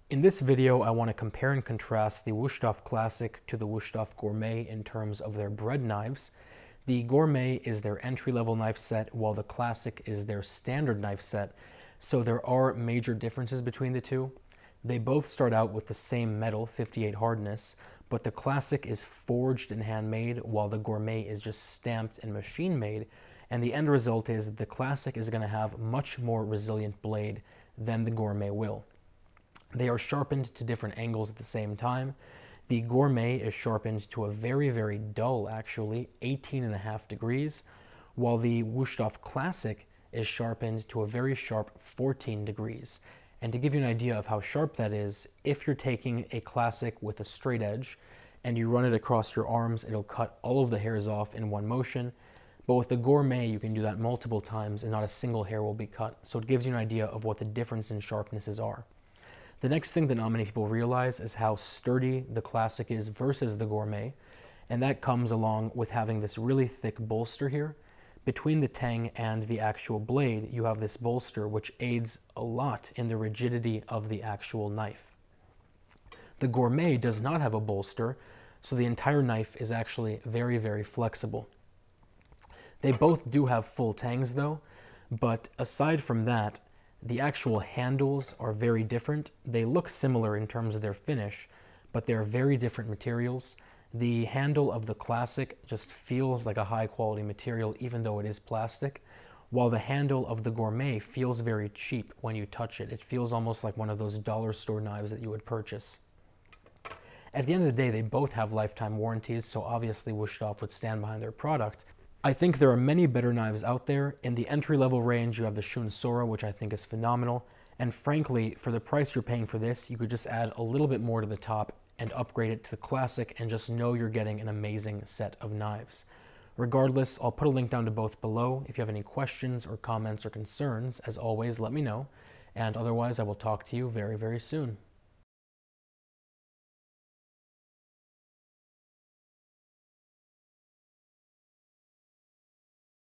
In this video, I want to compare and contrast the Wusthof Classic to the Wusthof Gourmet in terms of their bread knives. The Gourmet is their entry-level knife set, while the Classic is their standard knife set, so there are major differences between the two. They both start out with the same metal, 58 hardness, but the Classic is forged and handmade, while the Gourmet is just stamped and machine-made, and the end result is that the Classic is going to have much more resilient blade than the Gourmet will. They are sharpened to different angles at the same time. The Gourmet is sharpened to a very, very dull, actually, 18.5 degrees, while the Wusthof Classic is sharpened to a very sharp 14 degrees. And to give you an idea of how sharp that is, if you're taking a Classic with a straight edge and you run it across your arms, it'll cut all of the hairs off in one motion. But with the Gourmet, you can do that multiple times and not a single hair will be cut. So it gives you an idea of what the difference in sharpnesses are. The next thing that not many people realize is how sturdy the Classic is versus the Gourmet, and that comes along with having this really thick bolster here. Between the tang and the actual blade, you have this bolster which aids a lot in the rigidity of the actual knife. The Gourmet does not have a bolster, so the entire knife is actually very, very flexible. They both do have full tangs though, but aside from that, the actual handles are very different. They look similar in terms of their finish, but they're very different materials. The handle of the Classic just feels like a high quality material even though it is plastic, while the handle of the Gourmet feels very cheap when you touch it. It feels almost like one of those dollar store knives that you would purchase. At the end of the day, they both have lifetime warranties, so obviously Wusthof would stand behind their product. I think there are many better knives out there. In the entry-level range, you have the Shun Sora, which I think is phenomenal. And frankly, for the price you're paying for this, you could just add a little bit more to the top and upgrade it to the Classic and just know you're getting an amazing set of knives. Regardless, I'll put a link down to both below. If you have any questions or comments or concerns, as always, let me know. And otherwise, I will talk to you very, very soon.